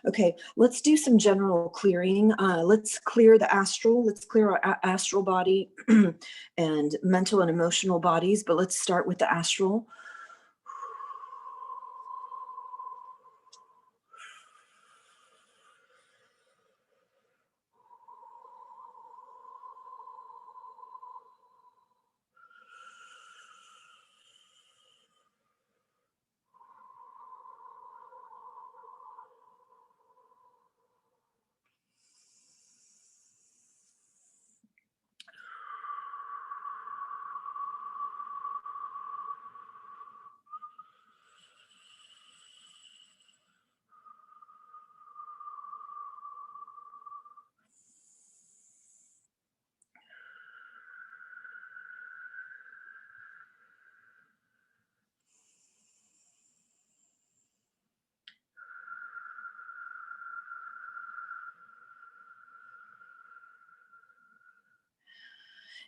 Okay, let's do some general clearing. Let's clear the astral. Let's clear our astral body and mental and emotional bodies, but let's start with the astral.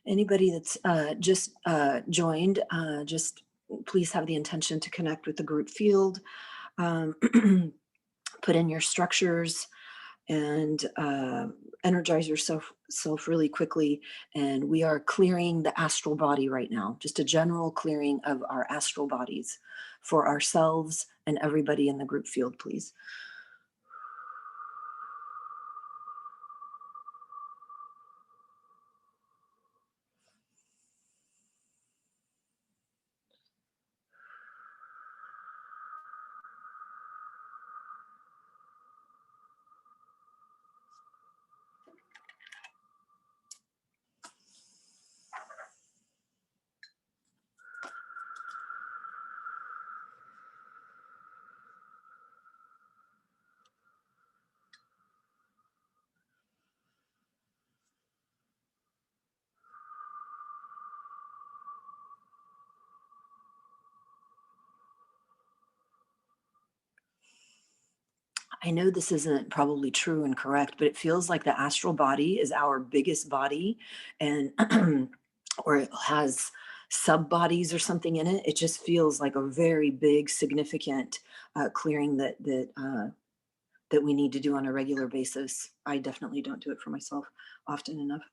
Anybody that's just joined, just please have the intention to connect with the group field. Put in your structures and energize yourself really quickly. And we are clearing the astral body right now, just a general clearing of our astral bodies for ourselves and everybody in the group field, please. I know this isn't probably true and correct, but it feels like the astral body is our biggest body, and or it has sub bodies or something in it. It just feels like a very big, significant clearing that we need to do on a regular basis. I definitely don't do it for myself often enough.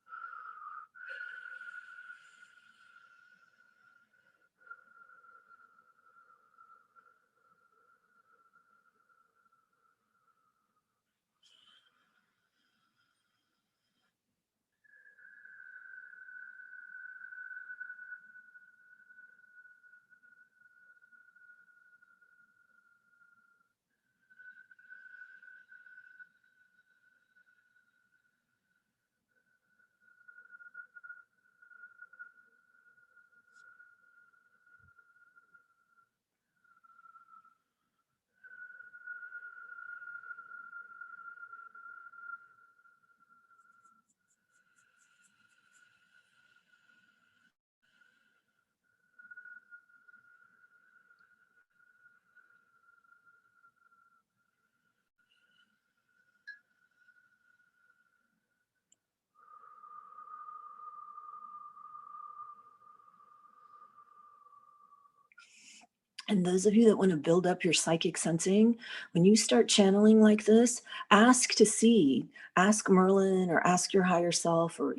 And those of you that want to build up your psychic sensing, when you start channeling like this, ask to see, ask Merlin or ask your higher self, or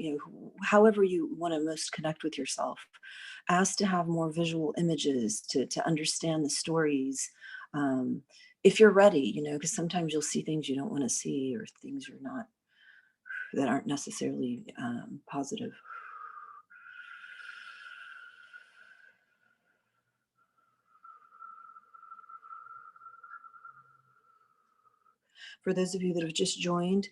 however you want to most connect with yourself. Ask to have more visual images to understand the stories. If you're ready, because sometimes you'll see things you don't want to see, or things you're not, that aren't necessarily positive. For those of you that have just joined,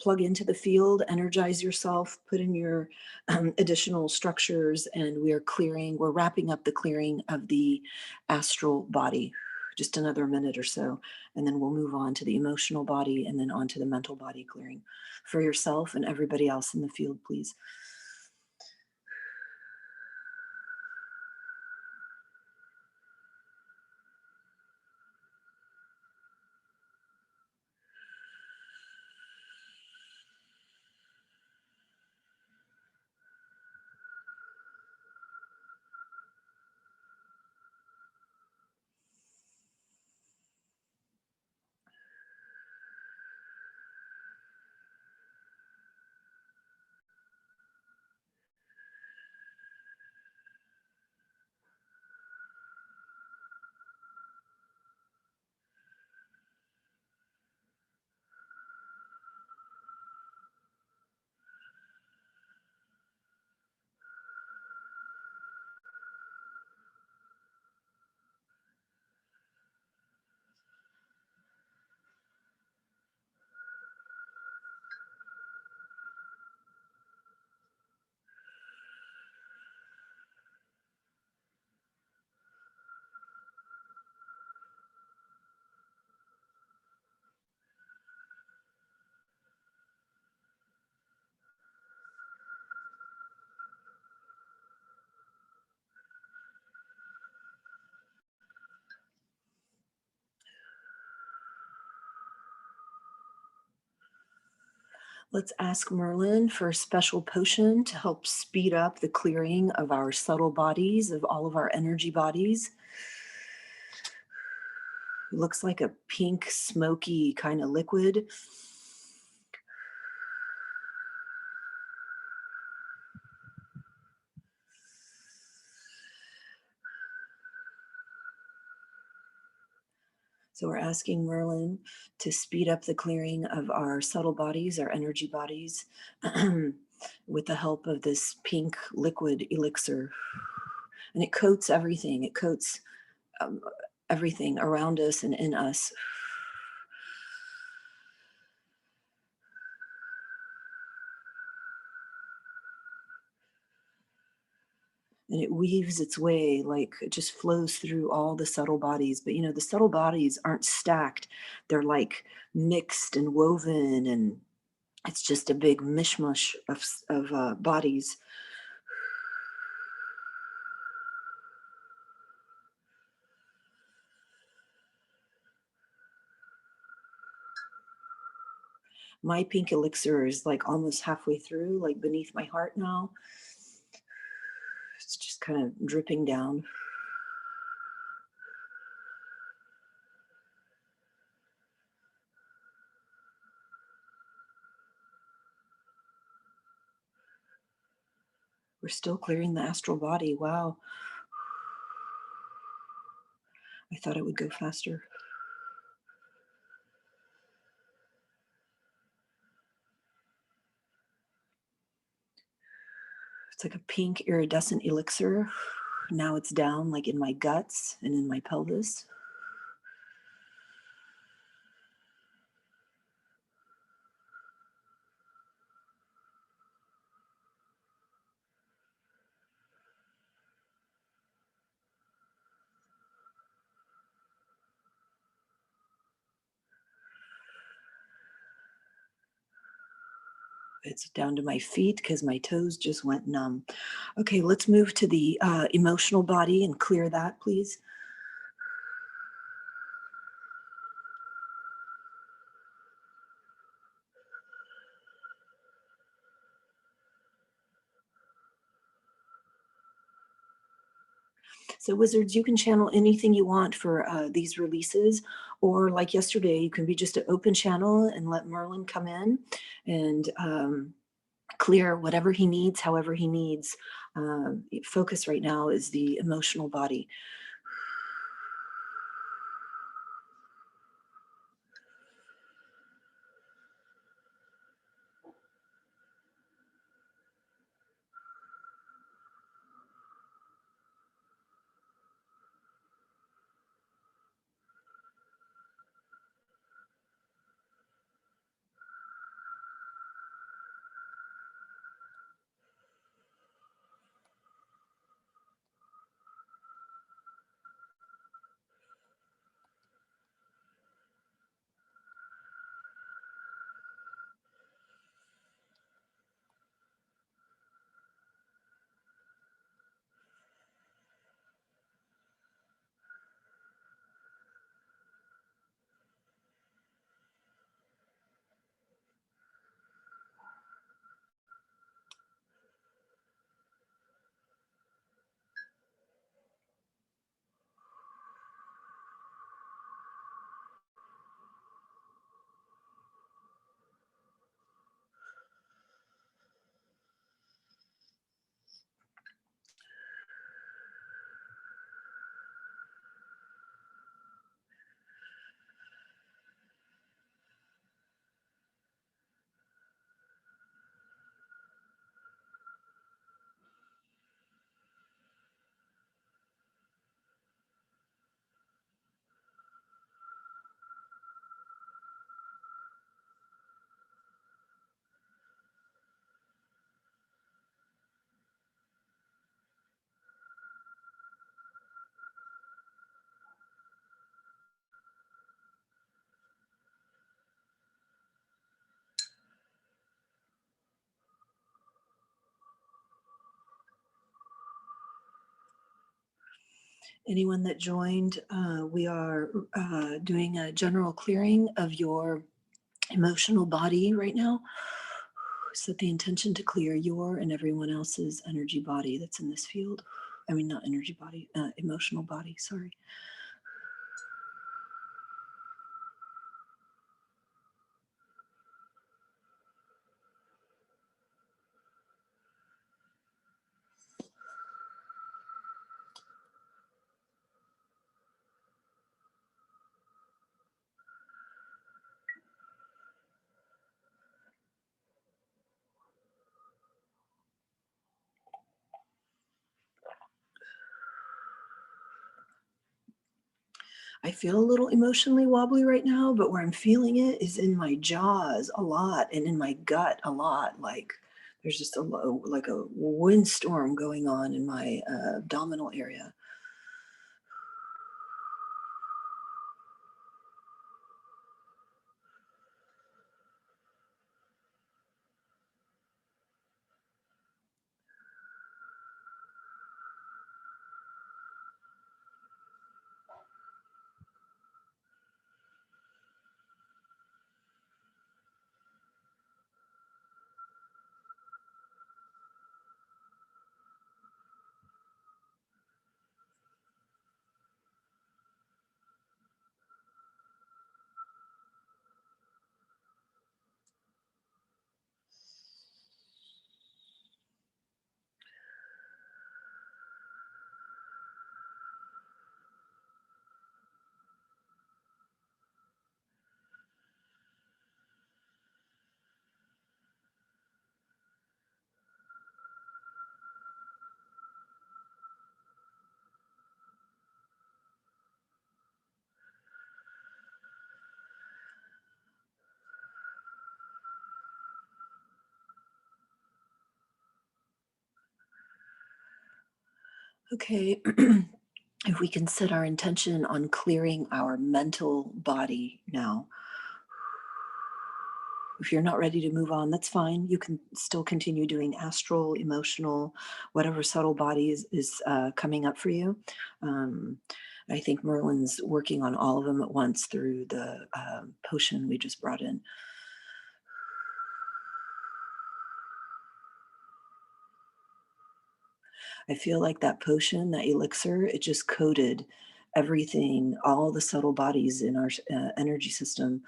plug into the field, energize yourself, put in your additional structures, and we're wrapping up the clearing of the astral body. Just another minute or so, and then we'll move on to the emotional body and then on to the mental body clearing for yourself and everybody else in the field, please. Let's ask Merlin for a special potion to help speed up the clearing of our subtle bodies, of all of our energy bodies. It looks like a pink, smoky kind of liquid. So we're asking Merlin to speed up the clearing of our subtle bodies, our energy bodies, with the help of this pink liquid elixir. And it coats everything. It coats um, everything around us and in us. And it weaves its way, like it just flows through all the subtle bodies. But you know, the subtle bodies aren't stacked, they're like mixed and woven, and it's just a big mishmash of bodies. My pink elixir is like almost halfway through, like beneath my heart now. It's just kind of dripping down. We're still clearing the astral body. Wow. I thought it would go faster. It's like a pink iridescent elixir. Now it's down like in my guts and in my pelvis. It's down to my feet because my toes just went numb. Okay, let's move to the emotional body and clear that, please. So wizards, you can channel anything you want for these releases, or like yesterday, you can be just an open channel and let Merlin come in and clear whatever he needs, however he needs. Focus right now is the emotional body. Anyone that joined, we are doing a general clearing of your emotional body right now. Set the intention to clear your and everyone else's energy body that's in this field. I mean, not energy body, emotional body, sorry. I feel a little emotionally wobbly right now, but where I'm feeling it is in my jaws a lot and in my gut a lot. Like there's just like a windstorm going on in my abdominal area. Okay, if we can set our intention on clearing our mental body now. If you're not ready to move on, that's fine. You can still continue doing astral, emotional, whatever subtle body is coming up for you. Um, I think Merlin's working on all of them at once through the potion we just brought in. I feel like that potion, that elixir, it just coated everything, all the subtle bodies in our energy system.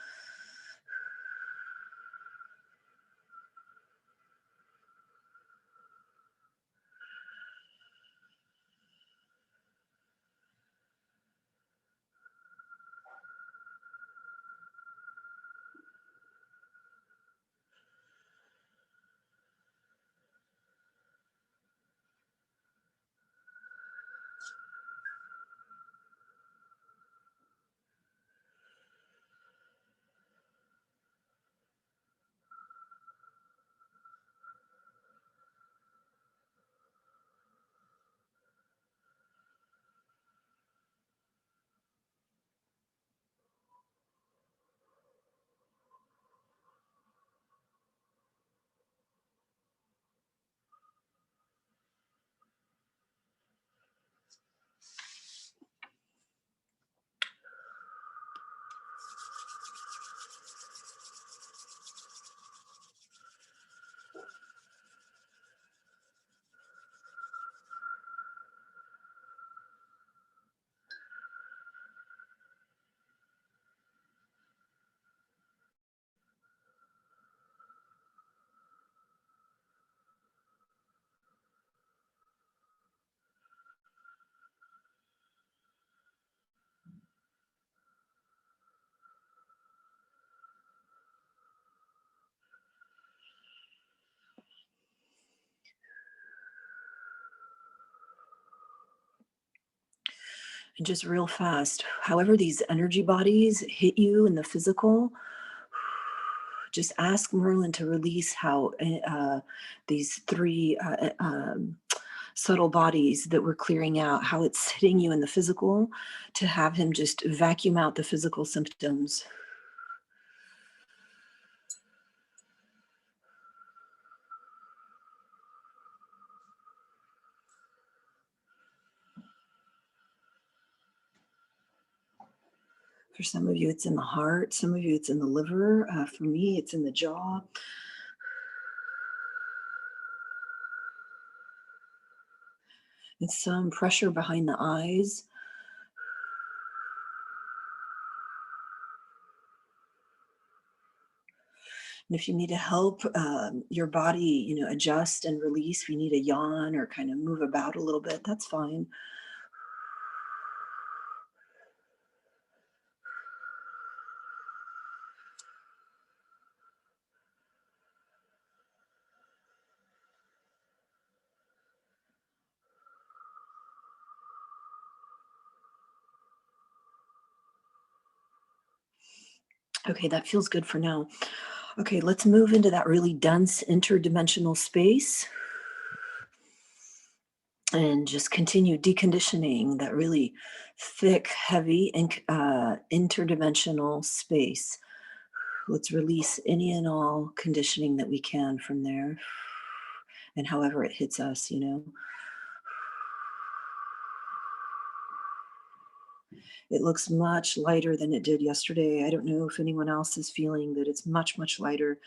And just real fast, however these energy bodies hit you in the physical, just ask Merlin to release how these three subtle bodies that we're clearing out, how it's hitting you in the physical, to have him just vacuum out the physical symptoms. For some of you, it's in the heart. Some of you, it's in the liver. For me, it's in the jaw. and some pressure behind the eyes. And if you need to help your body, adjust and release, if you need a yawn or kind of move about a little bit, that's fine. Okay, that feels good for now. Okay, let's move into that really dense interdimensional space and just continue deconditioning that really thick, heavy, and interdimensional space. Let's release any and all conditioning that we can from there, and however it hits us. It looks much lighter than it did yesterday. I don't know if anyone else is feeling that it's much, much lighter.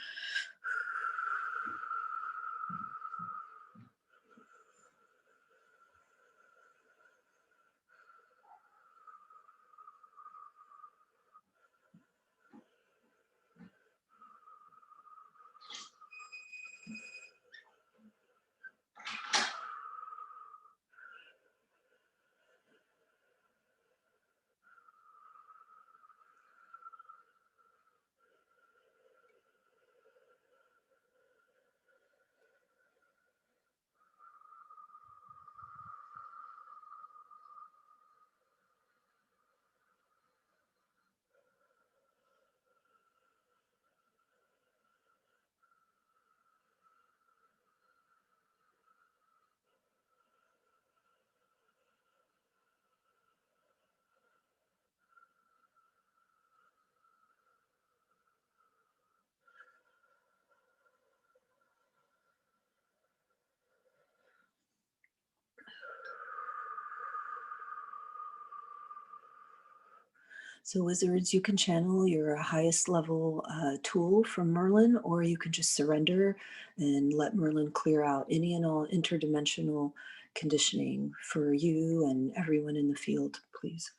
So, wizards, you can channel your highest level tool from Merlin, or you can just surrender and let Merlin clear out any and all interdimensional conditioning for you and everyone in the field, please.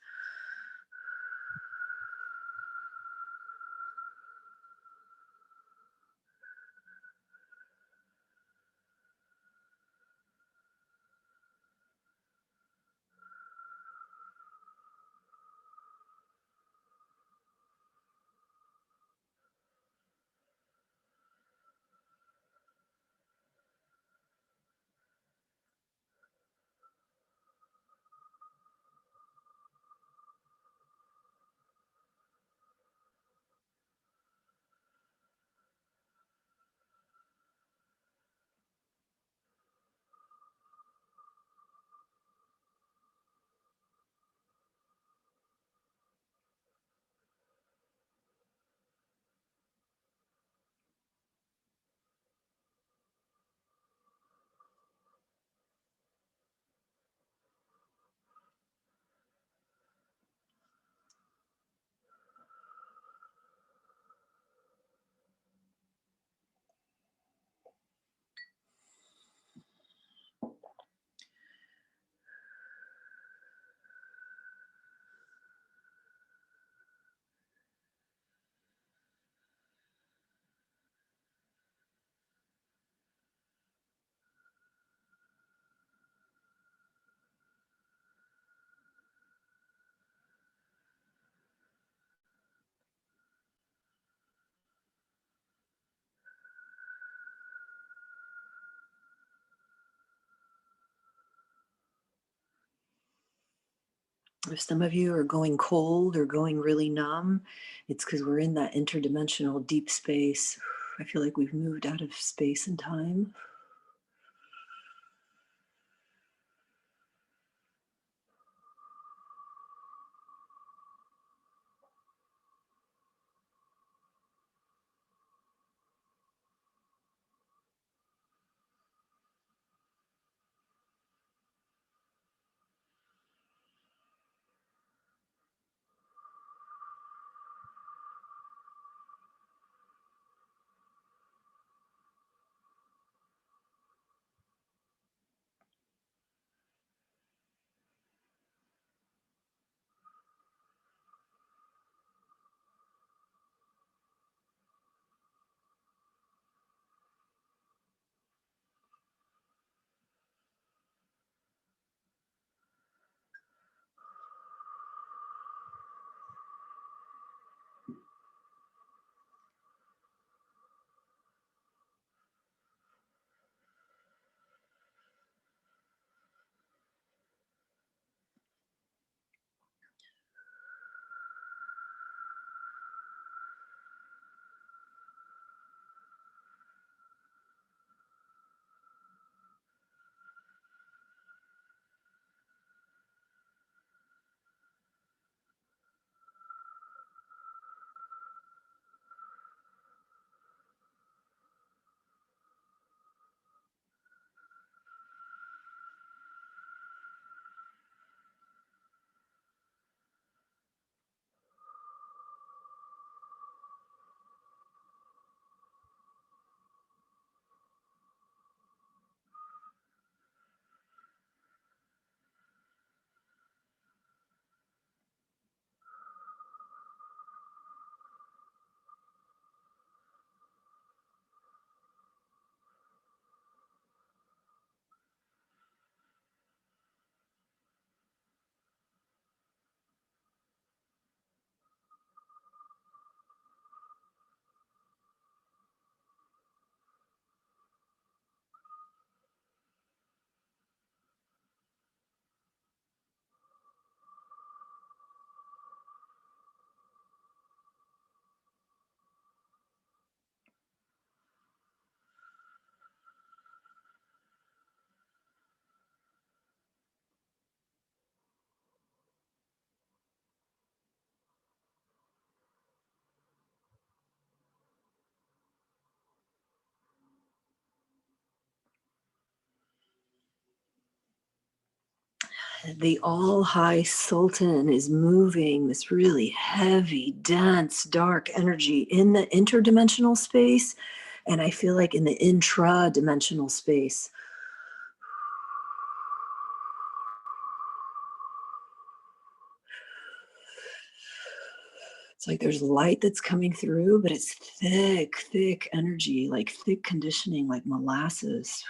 If some of you are going cold or going really numb, it's because we're in that interdimensional deep space. I feel like we've moved out of space and time. The all high Sultan is moving this really heavy, dense, dark energy in the interdimensional space. And I feel like in the intra-dimensional space. It's like there's light that's coming through, but it's thick, thick energy, like thick conditioning, like molasses.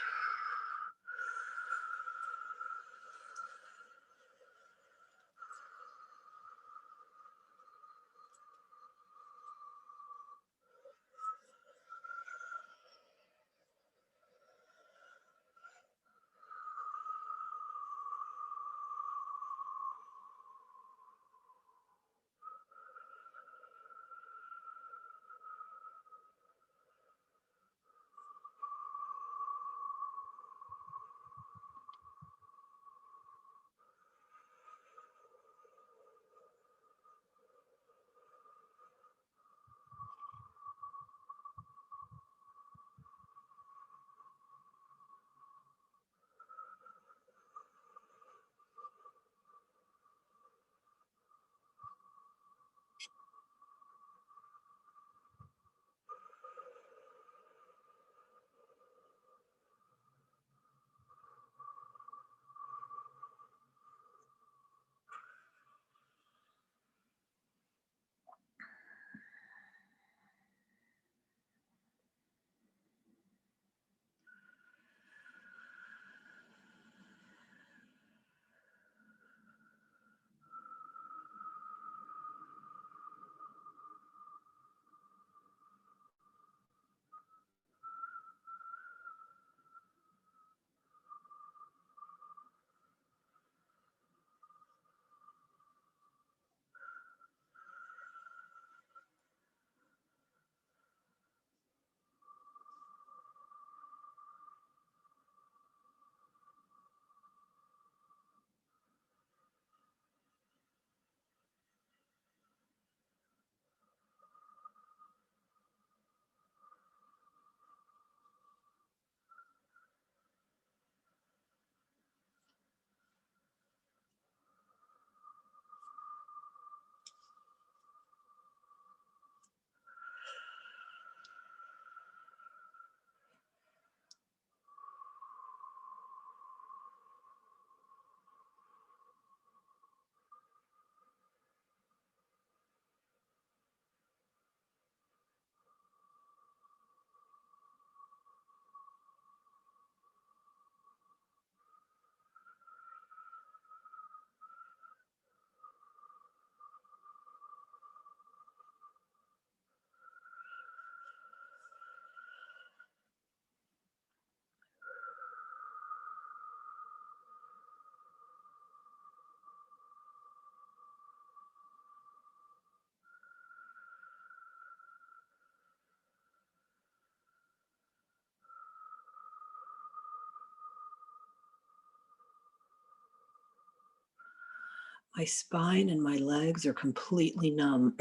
My spine and my legs are completely numb.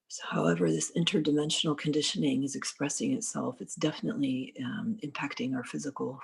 So however this interdimensional conditioning is expressing itself, it's definitely impacting our physical.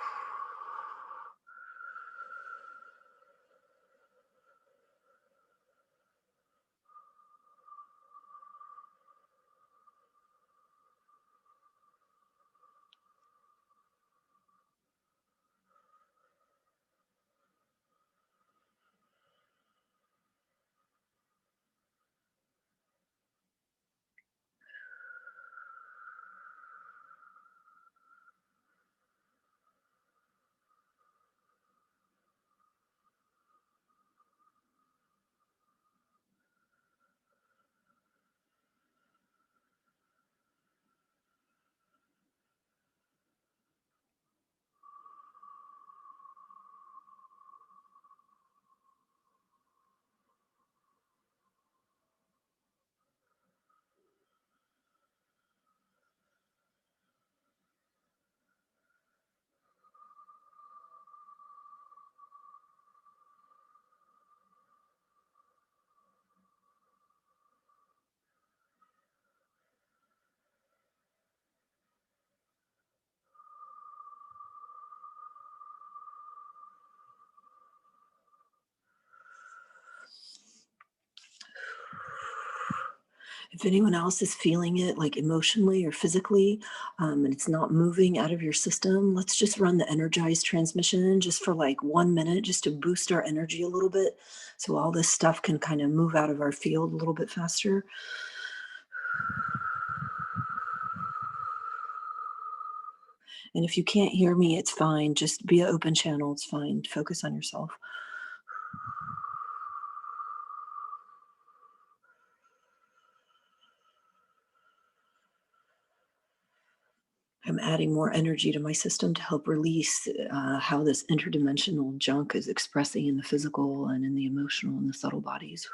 If anyone else is feeling it, like emotionally or physically, and it's not moving out of your system, let's just run the energized transmission just for like 1 minute, just to boost our energy a little bit. So all this stuff can kind of move out of our field a little bit faster. And if you can't hear me, it's fine. Just be an open channel. It's fine. Focus on yourself. I'm adding more energy to my system to help release how this interdimensional junk is expressing in the physical and in the emotional and the subtle bodies.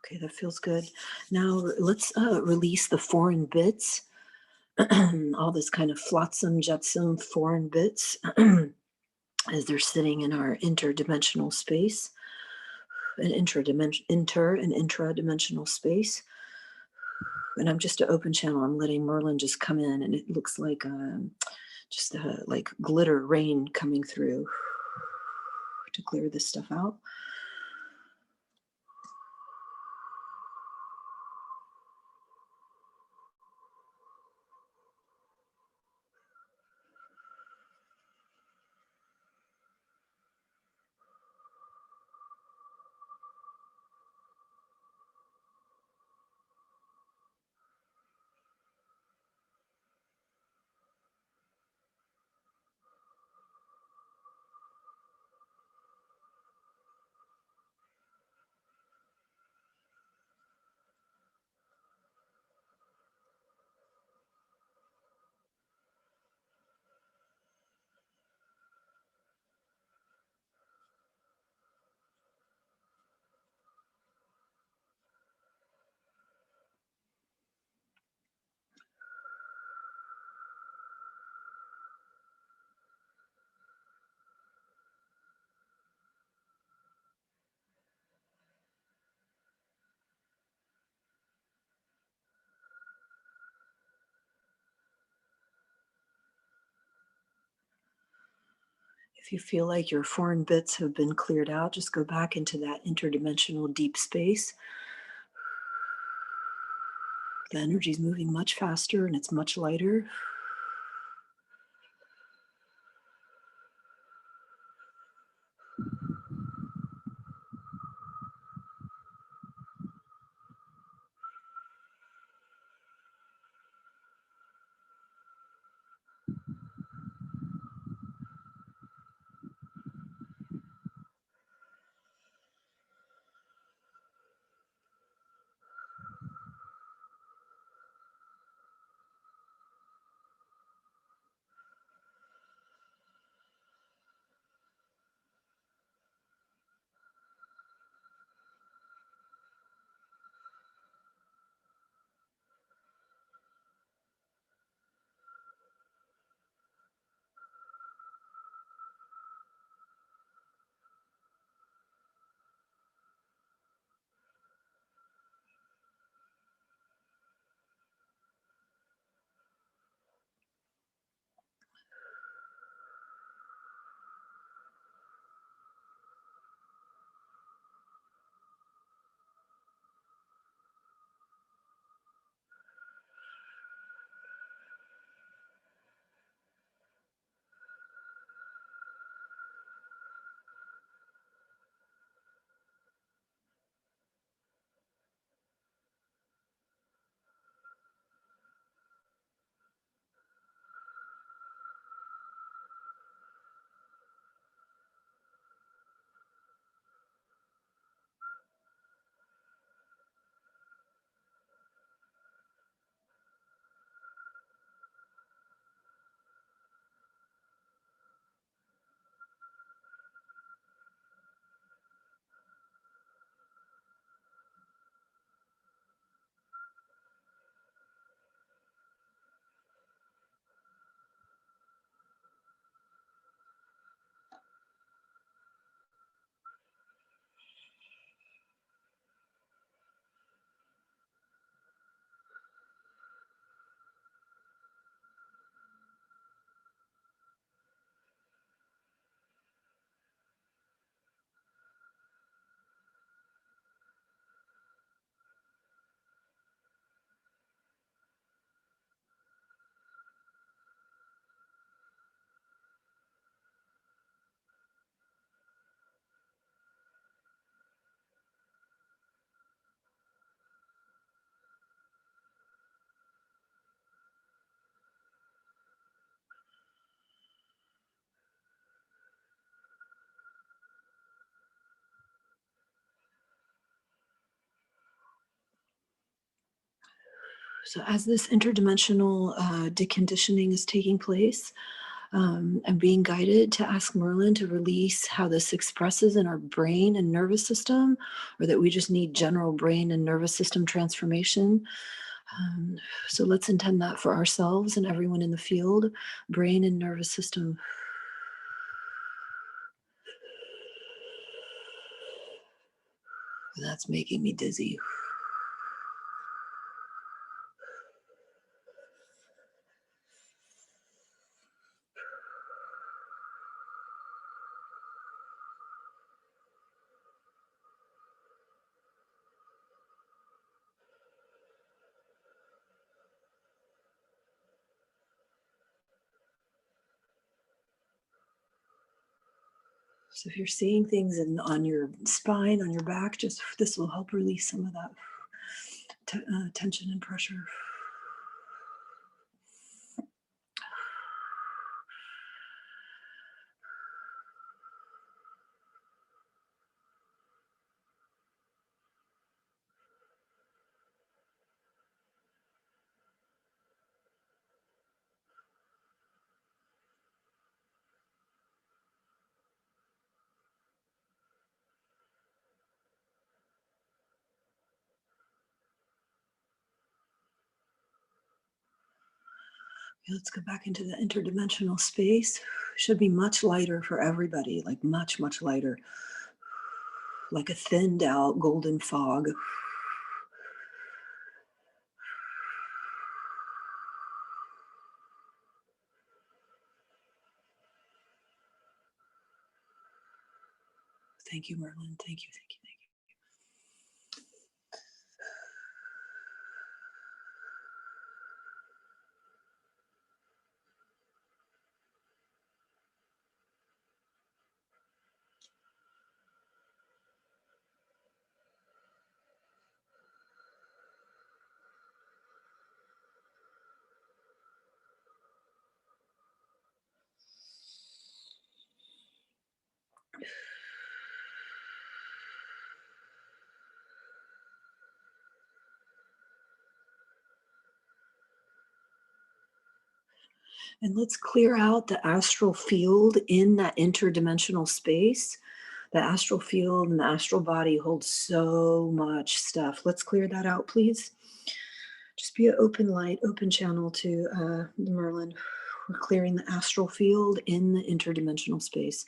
Okay, that feels good. Now let's release the foreign bits, all this kind of flotsam jetsam foreign bits as they're sitting in our interdimensional space, an intradimensional space. And I'm just an open channel. I'm letting Merlin just come in, and it looks like just like glitter rain coming through to clear this stuff out. If you feel like your foreign bits have been cleared out, just go back into that interdimensional deep space. The energy is moving much faster and it's much lighter. So as this interdimensional deconditioning is taking place, I'm being guided to ask Merlin to release how this expresses in our brain and nervous system, or that we just need general brain and nervous system transformation. Um, so let's intend that for ourselves and everyone in the field. Brain and nervous system. That's making me dizzy. So if you're seeing things on your spine, on your back, just this will help release some of that tension and pressure. Let's go back into the interdimensional space. Should be much lighter for everybody, like much, much lighter. Like a thinned out golden fog. Thank you, Merlin. Thank you, thank you, thank you. And let's clear out the astral field in that interdimensional space. The astral field and the astral body holds so much stuff. Let's clear that out, please. Just be an open light, open channel to Merlin. We're clearing the astral field in the interdimensional space.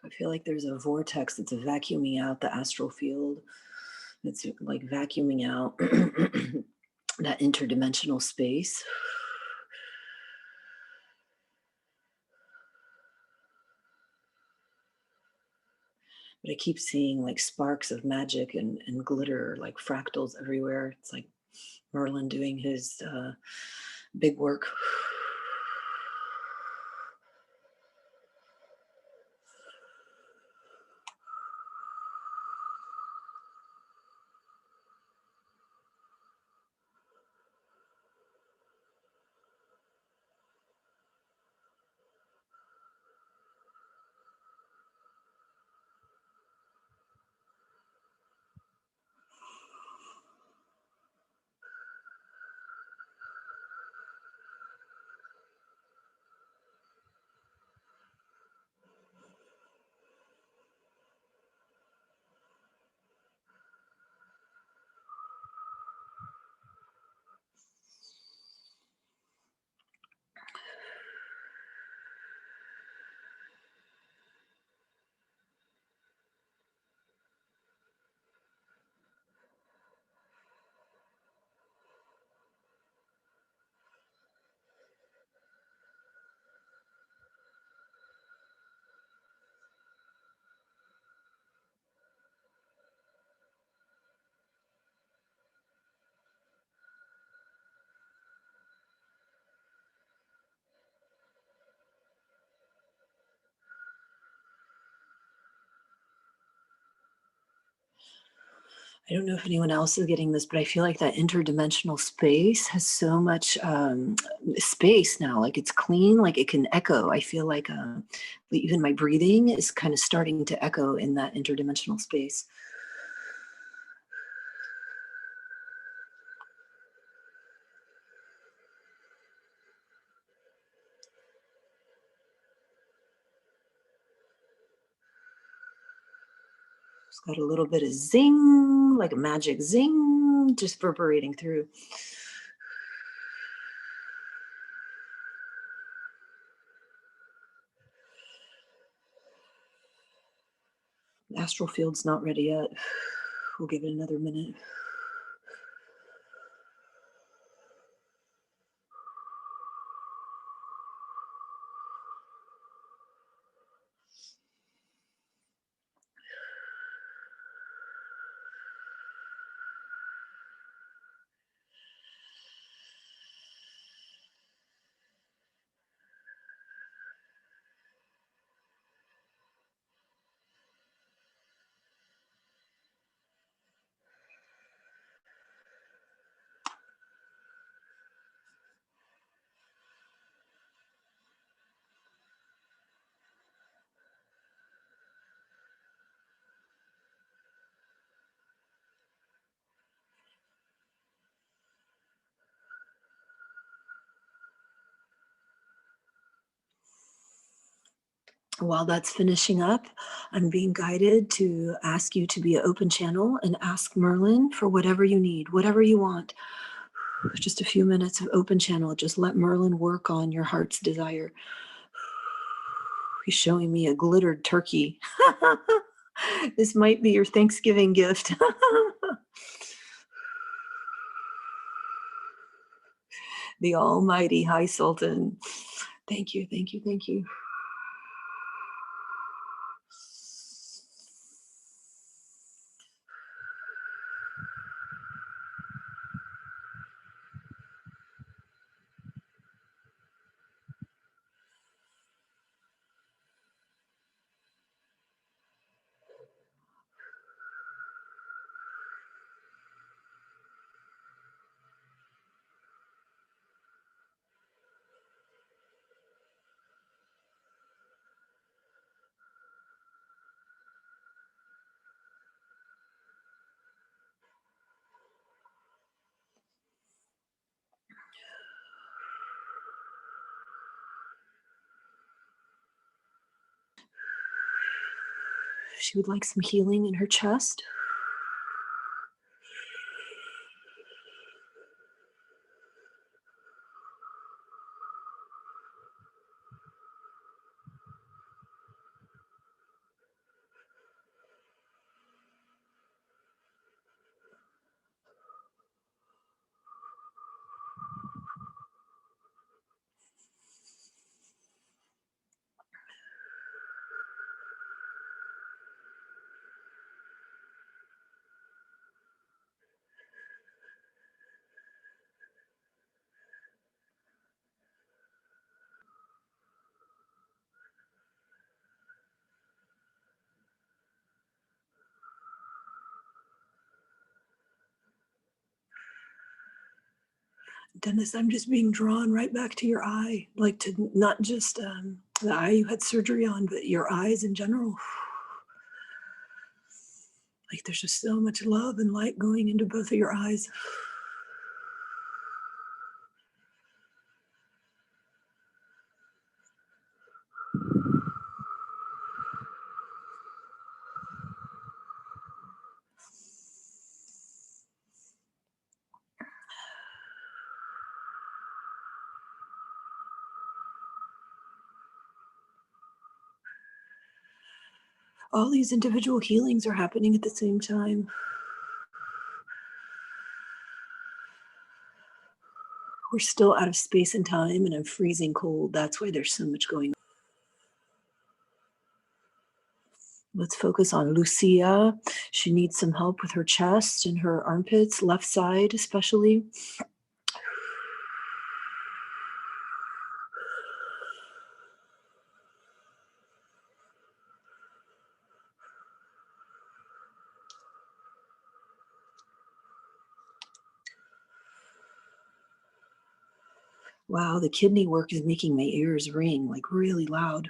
I feel like there's a vortex that's vacuuming out the astral field. It's like vacuuming out that interdimensional space. But I keep seeing like sparks of magic and glitter, like fractals everywhere. It's like Merlin doing his big work. I don't know if anyone else is getting this, but I feel like that interdimensional space has so much space now. Like it's clean, like it can echo. I feel like even my breathing is kind of starting to echo in that interdimensional space. It's got a little bit of zing, like a magic zing, just reverberating through. Astral field's not ready yet. We'll give it another minute. While that's finishing up, I'm being guided to ask you to be an open channel and ask Merlin for whatever you need, whatever you want. Just a few minutes of open channel. Just let Merlin work on your heart's desire. He's showing me a glittered turkey. This might be your Thanksgiving gift. The almighty High Sultan. Thank you, thank you, thank you. She would like some healing in her chest. Dennis, I'm just being drawn right back to your eye, like to not just the eye you had surgery on, but your eyes in general. Like there's just so much love and light going into both of your eyes. All these individual healings are happening at the same time. We're still out of space and time, and I'm freezing cold. That's why there's so much going on. Let's focus on Lucia. She needs some help with her chest and her armpits, left side especially. Wow, the kidney work is making my ears ring like really loud.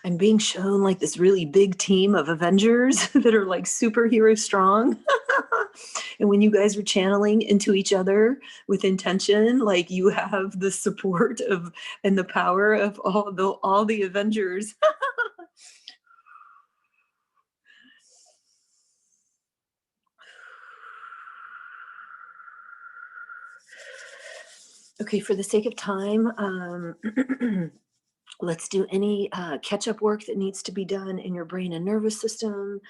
I'm being shown like this really big team of Avengers that are like superhero strong. And when you guys are channeling into each other with intention, like you have the support of and the power of all the Avengers. Okay, for the sake of time, let's do any catch-up work that needs to be done in your brain and nervous system,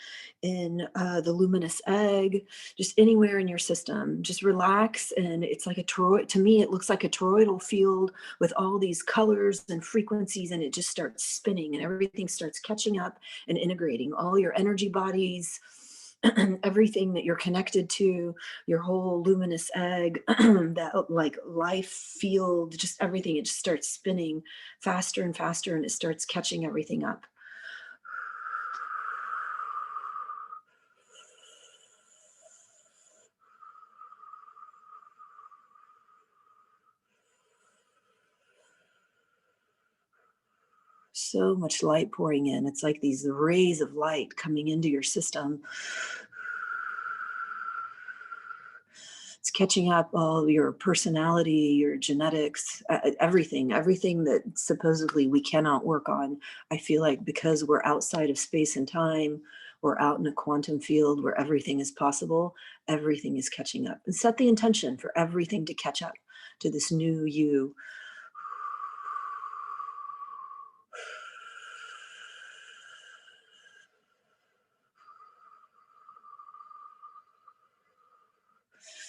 in the luminous egg, just anywhere in your system. Just relax, and it's like a toroid. To me, it looks like a toroidal field with all these colors and frequencies, and it just starts spinning, and everything starts catching up and integrating. All your energy bodies, everything that you're connected to, your whole luminous egg, that like life field, just everything, it just starts spinning faster and faster, and it starts catching everything up. So much light pouring in. It's like these rays of light coming into your system. It's catching up all your personality, your genetics, everything that supposedly we cannot work on. I feel like because we're outside of space and time, we're out in a quantum field where everything is possible, everything is catching up. And set the intention for everything to catch up to this new you.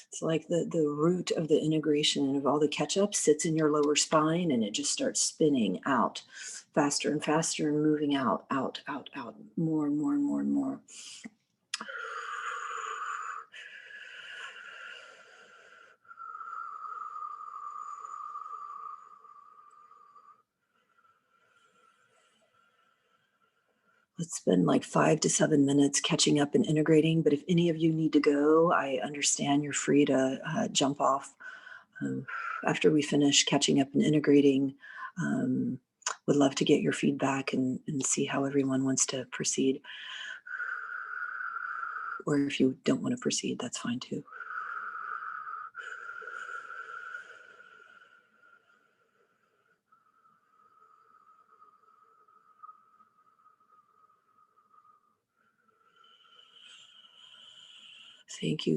It's like the root of the integration of all the catch up sits in your lower spine, and it just starts spinning out faster and faster and moving out, out, more and more and more and more. Let's spend like 5 to 7 minutes catching up and integrating. But if any of you need to go, I understand you're free to jump off um, after we finish catching up and integrating. Um, would love to get your feedback and see how everyone wants to proceed. Or if you don't want to proceed, that's fine too.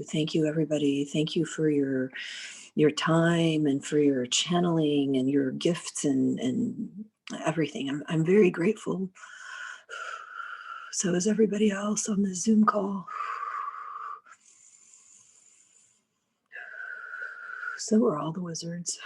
Thank you, everybody. Thank you for your time and for your channeling and your gifts and everything. I'm very grateful. So is everybody else on the Zoom call. So are all the wizards.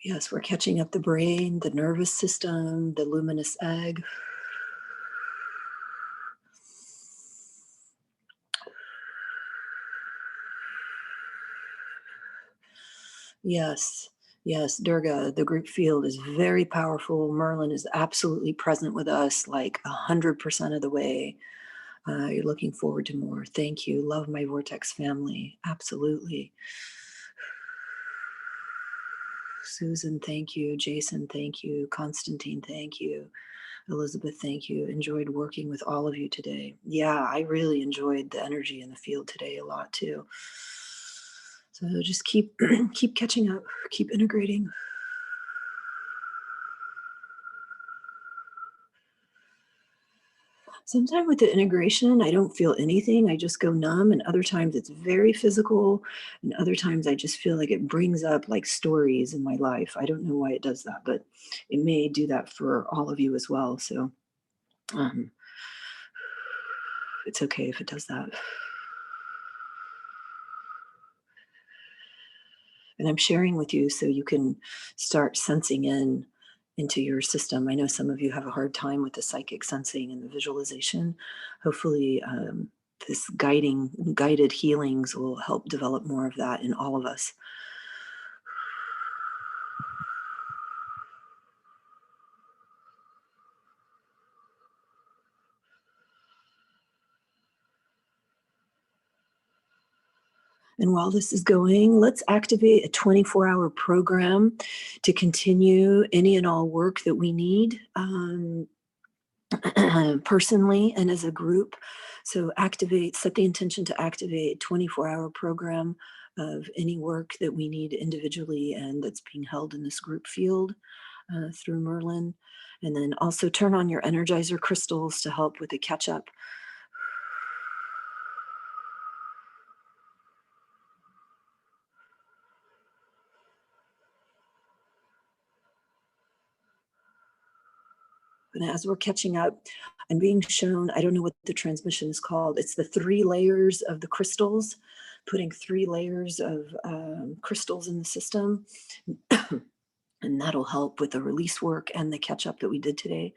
Yes, we're catching up the brain, the nervous system, the luminous egg. Yes, yes, Durga, the group field is very powerful. Merlin is absolutely present with us, like 100% of the way. You're looking forward to more. Thank you. Love my Vortex family. Absolutely. Susan, thank you. Jason, thank you. Constantine, thank you. Elizabeth, thank you. Enjoyed working with all of you today. Yeah, I really enjoyed the energy in the field today a lot too. So just keep keep catching up, keep integrating. Sometimes with the integration, I don't feel anything. I just go numb, and other times it's very physical, and other times I just feel like it brings up like stories in my life. I don't know why it does that, but it may do that for all of you as well. So um, it's okay if it does that. And I'm sharing with you so you can start sensing into your system. I know some of you have a hard time with the psychic sensing and the visualization. Hopefully, this guided healings will help develop more of that in all of us. And while this is going, let's activate a 24-hour program to continue any and all work that we need. Personally and as a group. So set the intention to activate a 24-hour program of any work that we need individually and that's being held in this group field through Merlin. And then also turn on your energizer crystals to help with the catch up. And as we're catching up, I'm being shown, I don't know what the transmission is called. It's the 3 layers of the crystals, putting 3 layers of crystals in the system. And that'll help with the release work and the catch up that we did today.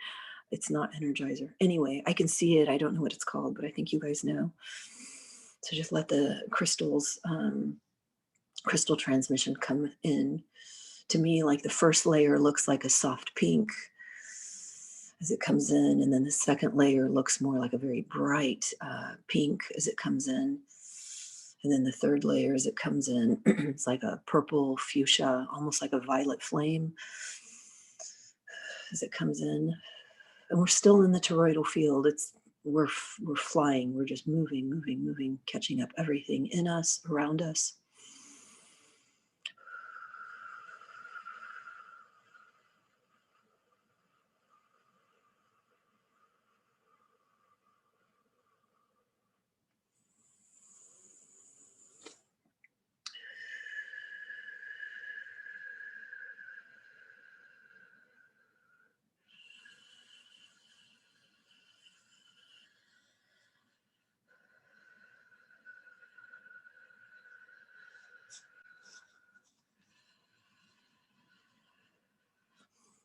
It's not Energizer. Anyway, I can see it. I don't know what it's called, but I think you guys know. So just let the crystal transmission come in. To me, like the first layer looks like a soft pink as it comes in, and then the second layer looks more like a very bright pink as it comes in. And then the third layer as it comes in, it's like a purple fuchsia, almost like a violet flame as it comes in. And we're still in the toroidal field. We're flying. We're just moving, catching up everything in us, around us.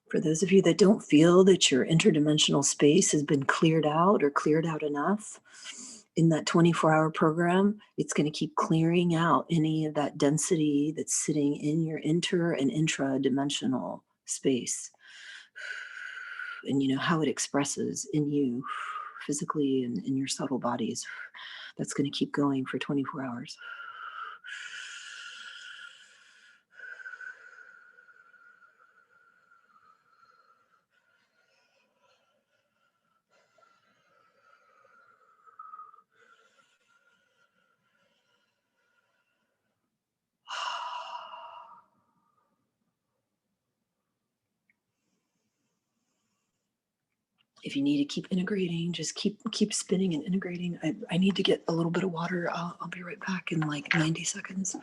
For those of you that don't feel that your interdimensional space has been cleared out or cleared out enough, in that 24-hour program, it's going to keep clearing out any of that density that's sitting in your inter and intra-dimensional space. And you know how it expresses in you physically and in your subtle bodies. That's going to keep going for 24 hours. If you need to keep integrating, just keep spinning and integrating. I need to get a little bit of water. I'll be right back in like 90 seconds.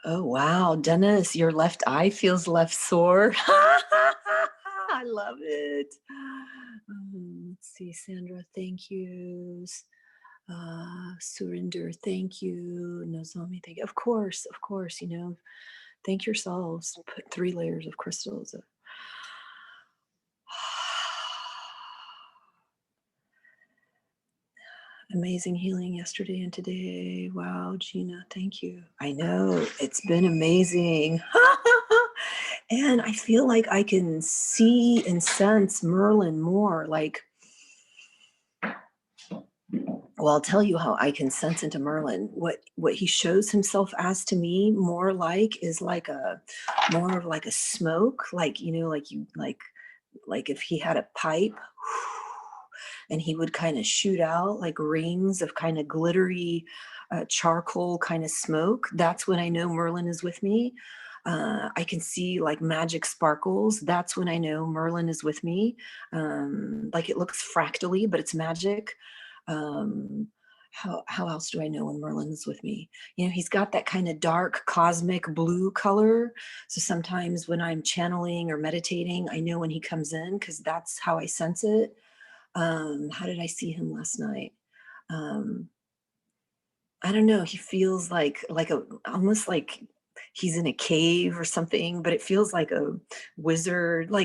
Oh, wow. Dennis, your left eye feels left sore. I love it. Let's see, Sandra, thank yous. Surinder, thank you. Nozomi, thank you. Of course, thank yourselves. Put 3 layers of crystals. Amazing healing yesterday and today. Wow, Gina, thank you. I know, it's been amazing. And I feel like I can see and sense Merlin more. Well, I'll tell you how I can sense into Merlin. What he shows himself as to me more like is like a more of like a smoke, like like you like if he had a pipe and he would kind of shoot out like rings of kind of glittery charcoal kind of smoke. That's when I know Merlin is with me. I can see like magic sparkles. That's when I know Merlin is with me. Like it looks fractally, but it's magic. Um, how else do I know when Merlin is with me? He's got that kind of dark cosmic blue color. So sometimes when I'm channeling or meditating, I know when he comes in because that's how I sense it. How did I see him last night? Um, I don't know. He feels like a almost like he's in a cave or something, but it feels like a wizard, like